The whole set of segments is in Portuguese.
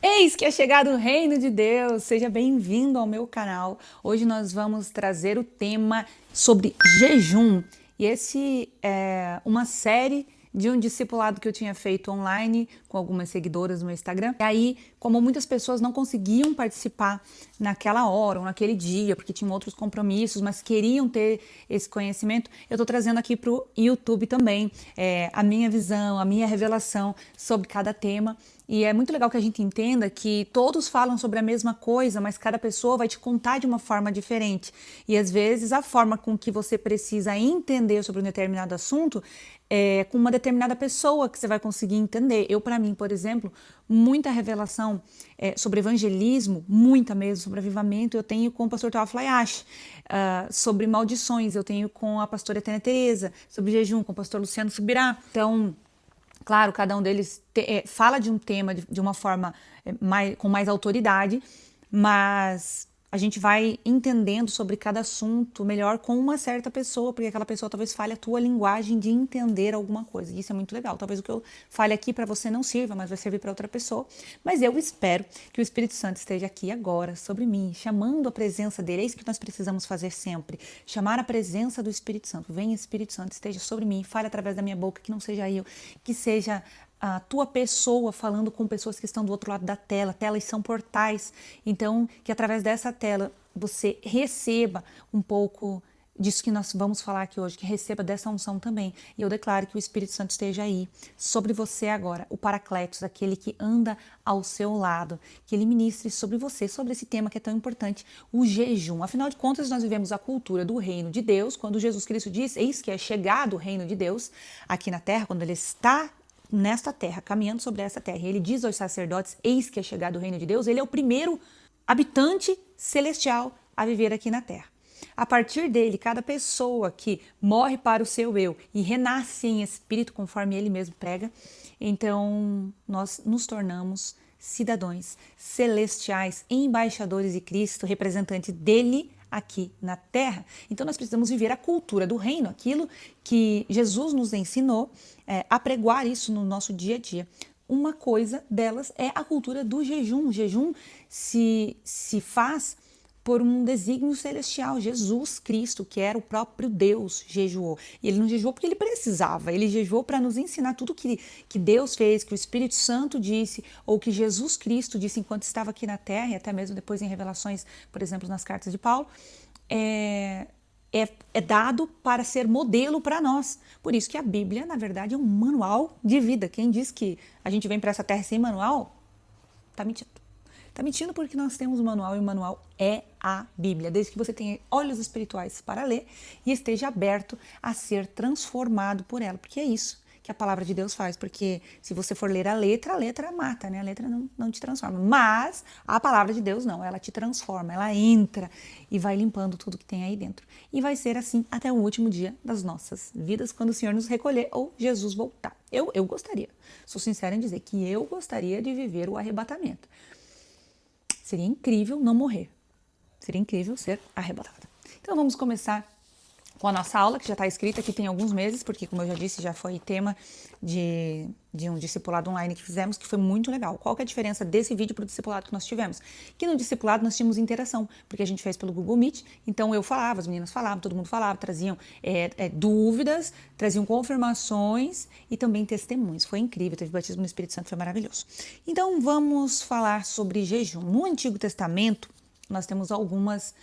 Eis que é chegado o reino de Deus, seja bem-vindo ao meu canal. Hoje nós vamos trazer o tema sobre jejum. E esse é uma série de um discipulado que eu tinha feito online com algumas seguidoras no meu Instagram. E aí, como muitas pessoas não conseguiam participar naquela hora ou naquele dia, porque tinham outros compromissos, mas queriam ter esse conhecimento, eu estou trazendo aqui para o YouTube também a minha visão, a minha revelação sobre cada tema. E é muito legal que a gente entenda que todos falam sobre a mesma coisa, mas cada pessoa vai te contar de uma forma diferente. E às vezes a forma com que você precisa entender sobre um determinado assunto é com uma determinada pessoa que você vai conseguir entender. Eu, para mim, por exemplo, muita revelação sobre evangelismo, muita mesmo, sobre avivamento, eu tenho com o pastor Teófilo Ayashi. Sobre maldições, eu tenho com a pastora Tânia Teresa, sobre jejum, com o pastor Luciano Subirá. Então, claro, cada um deles fala de um tema de uma forma com mais autoridade, mas a gente vai entendendo sobre cada assunto melhor com uma certa pessoa, porque aquela pessoa talvez fale a tua linguagem de entender alguma coisa. E isso é muito legal. Talvez o que eu fale aqui para você não sirva, mas vai servir para outra pessoa. Mas eu espero que o Espírito Santo esteja aqui agora sobre mim, chamando a presença dele. É isso que nós precisamos fazer sempre. Chamar a presença do Espírito Santo. Venha, Espírito Santo, esteja sobre mim, fale através da minha boca, que não seja eu, que seja a tua pessoa falando com pessoas que estão do outro lado da tela. Telas são portais, então que através dessa tela você receba um pouco disso que nós vamos falar aqui hoje, que receba dessa unção também. E eu declaro que o Espírito Santo esteja aí sobre você agora, o Paracletos, aquele que anda ao seu lado, que ele ministre sobre você, sobre esse tema que é tão importante, o jejum. Afinal de contas, nós vivemos a cultura do reino de Deus, quando Jesus Cristo diz, eis que é chegado o reino de Deus aqui na terra, quando ele está nesta terra, caminhando sobre essa terra, e ele diz aos sacerdotes, eis que é chegado o reino de Deus, ele é o primeiro habitante celestial a viver aqui na terra. A partir dele, cada pessoa que morre para o seu eu e renasce em espírito, conforme ele mesmo prega, então nós nos tornamos cidadãos celestiais, embaixadores de Cristo, representantes dele aqui na terra. Então nós precisamos viver a cultura do reino, aquilo que Jesus nos ensinou, a pregoar isso no nosso dia a dia. Uma coisa delas é a cultura do jejum. O jejum se faz por um desígnio celestial. Jesus Cristo, que era o próprio Deus, jejuou. E ele não jejuou porque ele precisava, ele jejuou para nos ensinar tudo que Deus fez, que o Espírito Santo disse, ou que Jesus Cristo disse enquanto estava aqui na terra, e até mesmo depois em revelações, por exemplo, nas cartas de Paulo, é dado para ser modelo para nós. Por isso que a Bíblia, na verdade, é um manual de vida. Quem diz que a gente vem para essa terra sem manual, está mentindo. Está mentindo porque nós temos um manual e o manual é a Bíblia, desde que você tenha olhos espirituais para ler e esteja aberto a ser transformado por ela, porque é isso que a palavra de Deus faz, porque se você for ler a letra mata, né? A letra não te transforma, mas a palavra de Deus não, ela te transforma, ela entra e vai limpando tudo que tem aí dentro. E vai ser assim até o último dia das nossas vidas, quando o Senhor nos recolher ou Jesus voltar. Eu gostaria, sou sincera em dizer que eu gostaria de viver o arrebatamento. Seria incrível não morrer. Seria incrível ser arrebatada. Então vamos começar com a nossa aula, que já está escrita aqui tem alguns meses, porque, como eu já disse, já foi tema de um discipulado online que fizemos, que foi muito legal. Qual que é a diferença desse vídeo para o discipulado que nós tivemos? Que no discipulado nós tínhamos interação, porque a gente fez pelo Google Meet, então eu falava, as meninas falavam, todo mundo falava, traziam dúvidas, traziam confirmações e também testemunhos. Foi incrível, teve batismo no Espírito Santo, foi maravilhoso. Então vamos falar sobre jejum. No Antigo Testamento, nós temos algumas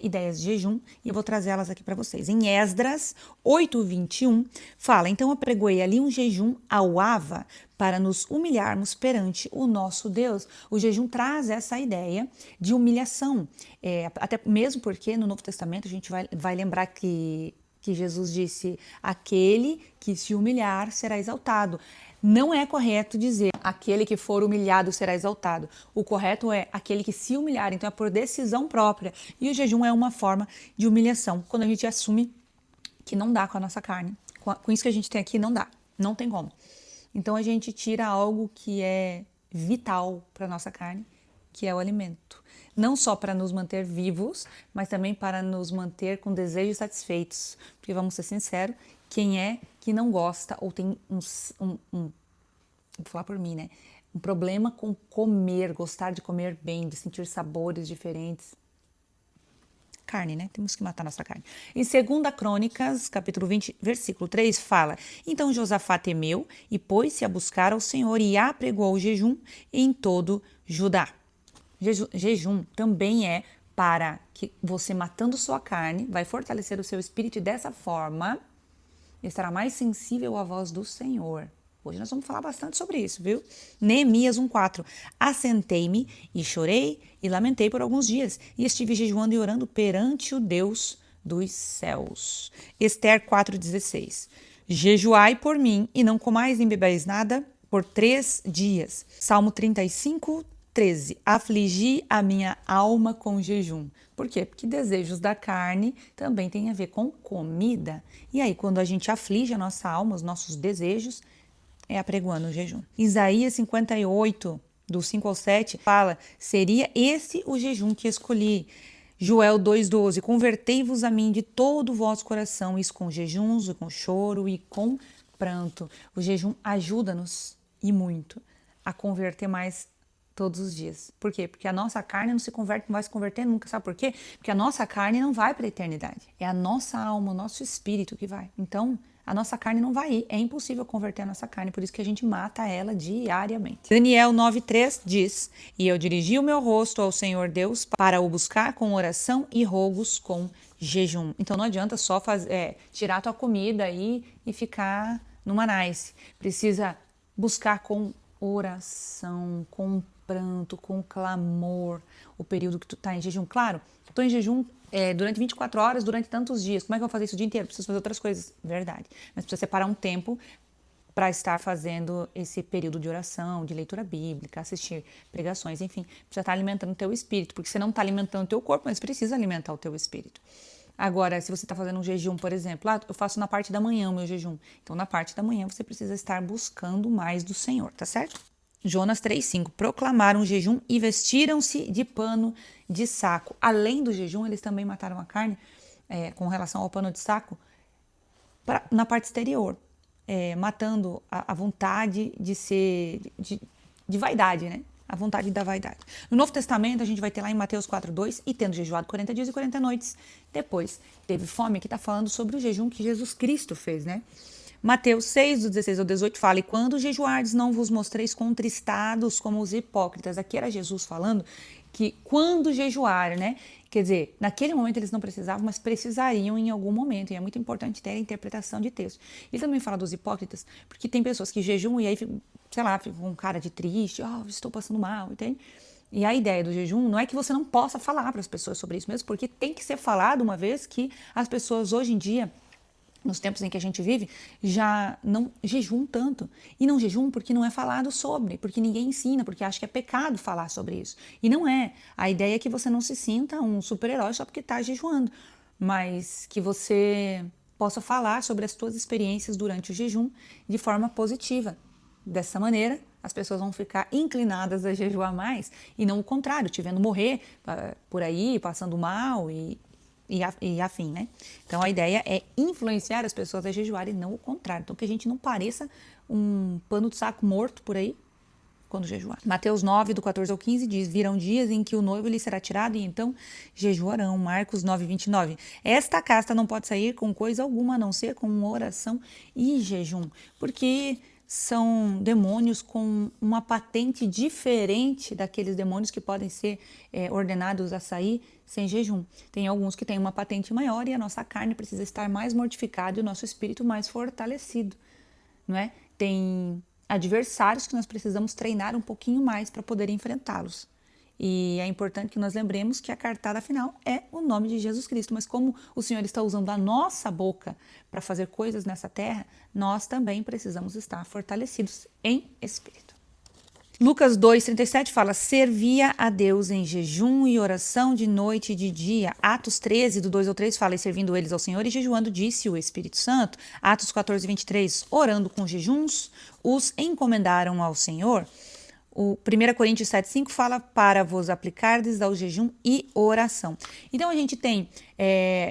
ideias de jejum e eu vou trazê-las aqui para vocês. Em Esdras 8:21, fala, então apregoei ali um jejum ao Ava para nos humilharmos perante o nosso Deus. O jejum traz essa ideia de humilhação, até mesmo porque no Novo Testamento a gente vai lembrar que Jesus disse, aquele que se humilhar será exaltado. Não é correto dizer aquele que for humilhado será exaltado. O correto é aquele que se humilhar, então é por decisão própria. E o jejum é uma forma de humilhação, quando a gente assume que não dá com a nossa carne. Com isso que a gente tem aqui, não dá, não tem como. Então a gente tira algo que é vital para a nossa carne, que é o alimento. Não só para nos manter vivos, mas também para nos manter com desejos satisfeitos. Porque vamos ser sinceros, quem é que não gosta ou tem vou falar por mim, né? um problema com comer, gostar de comer bem, de sentir sabores diferentes. Carne, né? Temos que matar nossa carne. Em 2 Crônicas, capítulo 20, versículo 3, fala: Então Josafá temeu e pôs-se a buscar ao Senhor e apregoou o jejum em todo Judá. Jejum também é para que você, matando sua carne, vai fortalecer o seu espírito e dessa forma estará mais sensível à voz do Senhor. Hoje nós vamos falar bastante sobre isso, viu? Neemias 1,4. Assentei-me e chorei e lamentei por alguns dias, e estive jejuando e orando perante o Deus dos céus. Esther 4,16. Jejuai por mim e não comais nem bebais nada por 3 dias. Salmo 35:13. Afligi a minha alma com jejum. Por quê? Porque desejos da carne também tem a ver com comida. E aí, quando a gente aflige a nossa alma, os nossos desejos, é apregoando o jejum. Isaías 58, do 5 ao 7, fala: seria esse o jejum que escolhi. Joel 2,12, convertei-vos a mim de todo o vosso coração, isso com jejuns, com choro e com pranto. O jejum ajuda-nos, e muito, a converter mais todos os dias. Por quê? Porque a nossa carne não se converte, não vai se converter nunca. Sabe por quê? Porque a nossa carne não vai para a eternidade. É a nossa alma, o nosso espírito que vai. Então, a nossa carne não vai ir. É impossível converter a nossa carne, por isso que a gente mata ela diariamente. Daniel 9,3 diz: E eu dirigi o meu rosto ao Senhor Deus para o buscar com oração e rogos com jejum. Então não adianta só tirar a tua comida aí e ficar numa nice. Precisa buscar com oração, com pranto, com clamor, o período que tu está em jejum. Claro, estou em jejum durante 24 horas, durante tantos dias. Como é que eu vou fazer isso o dia inteiro? Preciso fazer outras coisas. Verdade. Mas precisa separar um tempo para estar fazendo esse período de oração, de leitura bíblica, assistir pregações, enfim. Precisa estar alimentando o teu espírito, porque você não está alimentando o teu corpo, mas precisa alimentar o teu espírito. Agora, se você está fazendo um jejum, por exemplo, eu faço na parte da manhã o meu jejum. Então, na parte da manhã, você precisa estar buscando mais do Senhor, tá certo? Jonas 3,5. Proclamaram um jejum e vestiram-se de pano de saco. Além do jejum, eles também mataram a carne com relação ao pano de saco na parte exterior, matando a vontade de ser, de vaidade, né? A vontade da vaidade. No Novo Testamento, a gente vai ter lá em Mateus 4,2, e tendo jejuado 40 dias e 40 noites, depois teve fome, que está falando sobre o jejum que Jesus Cristo fez, né? Mateus 6, do 16 ao 18, fala: E quando jejuardes, não vos mostreis contristados como os hipócritas. Aqui era Jesus falando que quando jejuar, né? Quer dizer, naquele momento eles não precisavam, mas precisariam em algum momento. E é muito importante ter a interpretação de texto. Ele também fala dos hipócritas, porque tem pessoas que jejuam e aí, sei lá, ficam com cara de triste, estou passando mal, entende? E a ideia do jejum não é que você não possa falar para as pessoas sobre isso mesmo, porque tem que ser falado, uma vez que as pessoas hoje em dia, nos tempos em que a gente vive, já não jejuam tanto. E não jejuam porque não é falado sobre, porque ninguém ensina, porque acha que é pecado falar sobre isso. E não é. A ideia é que você não se sinta um super-herói só porque está jejuando, mas que você possa falar sobre as suas experiências durante o jejum de forma positiva. Dessa maneira, as pessoas vão ficar inclinadas a jejuar mais e não o contrário, te vendo morrer por aí, passando mal e afim, né? Então a ideia é influenciar as pessoas a jejuarem e não o contrário. Então que a gente não pareça um pano de saco morto por aí quando jejuar. Mateus 9, do 14 ao 15 diz: Virão dias em que o noivo lhe será tirado e então jejuarão. Marcos 9, 29. Esta casta não pode sair com coisa alguma a não ser com oração e jejum, porque são demônios com uma patente diferente daqueles demônios que podem ser ordenados a sair sem jejum. Tem alguns que têm uma patente maior e a nossa carne precisa estar mais mortificada e o nosso espírito mais fortalecido, não é? Tem adversários que nós precisamos treinar um pouquinho mais para poder enfrentá-los. E é importante que nós lembremos que a cartada final é o nome de Jesus Cristo. Mas como o Senhor está usando a nossa boca para fazer coisas nessa terra, nós também precisamos estar fortalecidos em espírito. Lucas 2,37 fala: Servia a Deus em jejum e oração de noite e de dia. Atos 13, do 2 ao 3 fala: E servindo eles ao Senhor e jejuando, disse o Espírito Santo. Atos 14, 23, orando com jejuns, os encomendaram ao Senhor. O 1 Coríntios 7,5 fala para vos aplicardes ao jejum e oração. Então a gente tem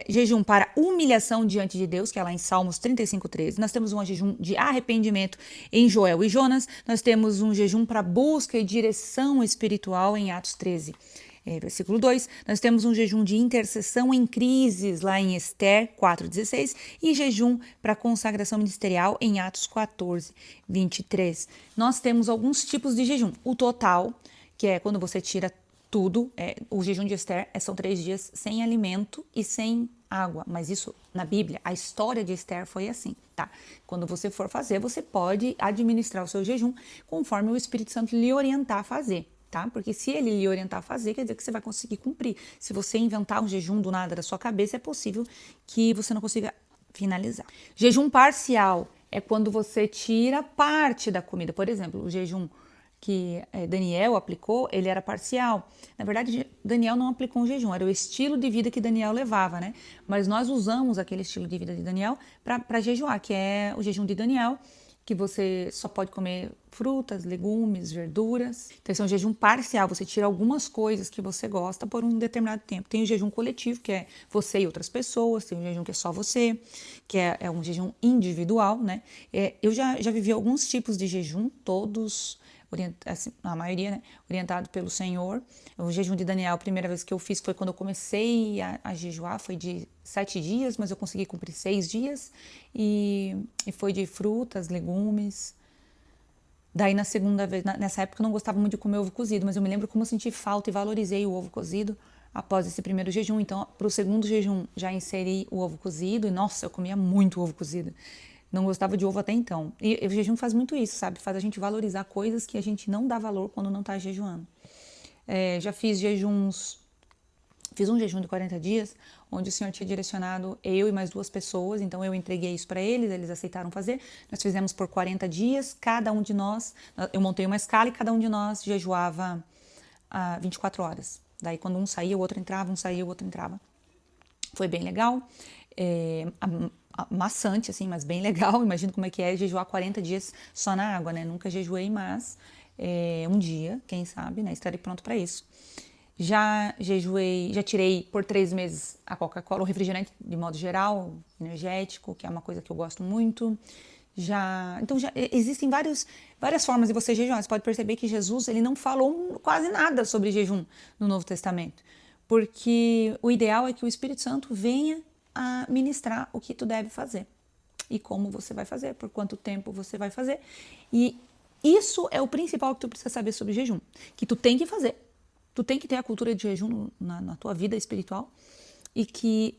jejum para humilhação diante de Deus, que é lá em Salmos 35,13. Nós temos um jejum de arrependimento em Joel e Jonas. Nós temos um jejum para busca e direção espiritual em Atos 13. Versículo 2, nós temos um jejum de intercessão em crises, lá em Esther 4,16, e jejum para consagração ministerial em Atos 14:23. Nós temos alguns tipos de jejum. O total, que é quando você tira tudo, o jejum de Esther são 3 dias sem alimento e sem água, mas isso na Bíblia, a história de Esther foi assim, tá? Quando você for fazer, você pode administrar o seu jejum conforme o Espírito Santo lhe orientar a fazer. Tá? Porque se ele lhe orientar a fazer, quer dizer que você vai conseguir cumprir. Se você inventar um jejum do nada da sua cabeça, é possível que você não consiga finalizar. Jejum parcial é quando você tira parte da comida. Por exemplo, o jejum que Daniel aplicou, ele era parcial. Na verdade, Daniel não aplicou um jejum, era o estilo de vida que Daniel levava, né? Mas nós usamos aquele estilo de vida de Daniel para jejuar, que é o jejum de Daniel, que você só pode comer frutas, legumes, verduras. Então, esse é um jejum parcial, você tira algumas coisas que você gosta por um determinado tempo. Tem o jejum coletivo, que é você e outras pessoas, tem o jejum que é só você, que é um jejum individual, né? Eu já vivi alguns tipos de jejum, todos assim, a maioria, né, orientado pelo Senhor. O jejum de Daniel, a primeira vez que eu fiz foi quando eu comecei a jejuar, foi de 7 dias, mas eu consegui cumprir 6 dias, e foi de frutas, legumes. Daí na segunda vez, nessa época eu não gostava muito de comer ovo cozido, mas eu me lembro como eu senti falta e valorizei o ovo cozido após esse primeiro jejum. Então, para o segundo jejum, já inseri o ovo cozido, e nossa, eu comia muito ovo cozido. Não gostava de ovo até então. E o jejum faz muito isso, sabe? Faz a gente valorizar coisas que a gente não dá valor quando não está jejuando. Já fiz jejuns. Fiz um jejum de 40 dias, onde o Senhor tinha direcionado eu e mais 2 pessoas, então eu entreguei isso para eles aceitaram fazer. Nós fizemos por 40 dias, cada um de nós, eu montei uma escala e cada um de nós jejuava 24 horas. Daí quando um saía, o outro entrava, um saía, o outro entrava. Foi bem legal. Maçante, assim, mas bem legal. Imagino como é que é jejuar 40 dias só na água, né? Nunca jejuei, mas um dia, quem sabe, né? Estarei pronto para isso. Já jejuei, já tirei por 3 meses a Coca-Cola, o refrigerante de modo geral, energético, que é uma coisa que eu gosto muito. Então já existem várias formas de você jejuar. Você pode perceber que Jesus ele não falou quase nada sobre jejum no Novo Testamento, porque o ideal é que o Espírito Santo venha a ministrar o que tu deve fazer e como você vai fazer, por quanto tempo você vai fazer. E isso é o principal que tu precisa saber sobre jejum, que tu tem que fazer. Tu tem que ter a cultura de jejum na tua vida espiritual, e que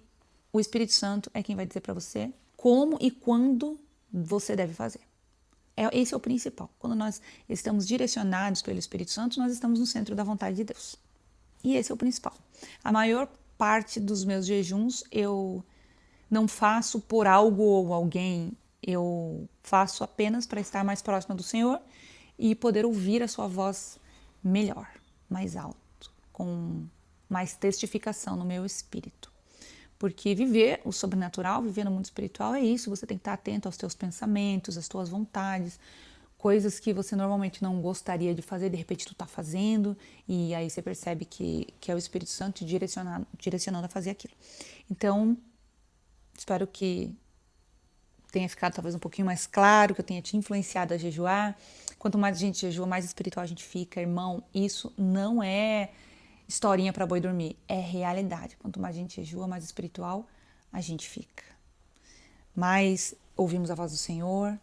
o Espírito Santo é quem vai dizer para você como e quando você deve fazer. Esse é o principal. Quando nós estamos direcionados pelo Espírito Santo, nós estamos no centro da vontade de Deus. E esse é o principal. A maior parte dos meus jejuns eu não faço por algo ou alguém, eu faço apenas para estar mais próxima do Senhor e poder ouvir a sua voz melhor, mais alto, com mais testificação no meu espírito. Porque viver o sobrenatural, viver no mundo espiritual é isso, você tem que estar atento aos teus pensamentos, às tuas vontades, coisas que você normalmente não gostaria de fazer, de repente tu tá fazendo, e aí você percebe que é o Espírito Santo te direcionando a fazer aquilo. Então, espero que tenha ficado talvez um pouquinho mais claro, que eu tenha te influenciado a jejuar. Quanto mais a gente jejua, mais espiritual a gente fica. Irmão, isso não é historinha para boi dormir, é realidade. Quanto mais a gente jejua, mais espiritual a gente fica. Mais ouvimos a voz do Senhor,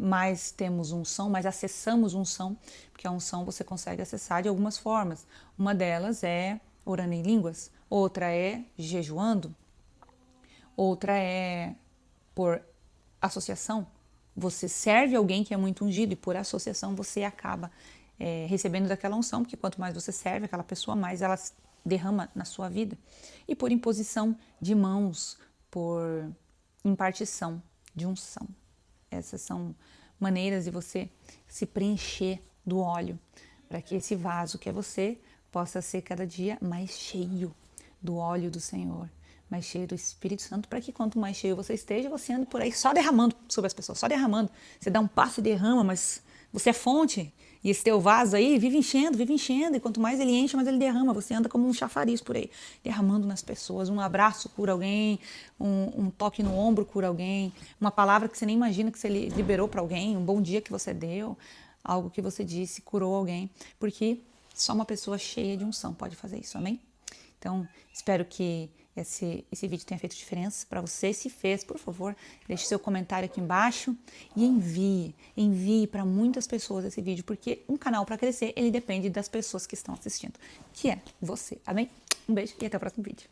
mais temos unção, mais acessamos unção, porque a unção você consegue acessar de algumas formas. Uma delas é orando em línguas, outra é jejuando, outra é por associação. Você serve alguém que é muito ungido e por associação você acaba recebendo daquela unção, porque quanto mais você serve aquela pessoa, mais ela derrama na sua vida. E por imposição de mãos, por impartição de unção. Essas são maneiras de você se preencher do óleo, para que esse vaso que é você possa ser cada dia mais cheio do óleo do Senhor, mais cheio do Espírito Santo, para que quanto mais cheio você esteja, você anda por aí só derramando sobre as pessoas, só derramando. Você dá um passo e derrama, mas Você é fonte. E esse teu vaso aí vive enchendo, e quanto mais ele enche, mais ele derrama. Você anda como um chafariz por aí, derramando nas pessoas. Um abraço cura alguém, um toque no ombro cura alguém, uma palavra que você nem imagina que você liberou para alguém, um bom dia que você deu, algo que você disse curou alguém, porque só uma pessoa cheia de unção pode fazer isso, amém? Então, espero que esse vídeo tenha feito diferença para você. Se fez, por favor, deixe seu comentário aqui embaixo e envie para muitas pessoas esse vídeo, porque um canal para crescer, ele depende das pessoas que estão assistindo, que é você, amém? Um beijo e até o próximo vídeo.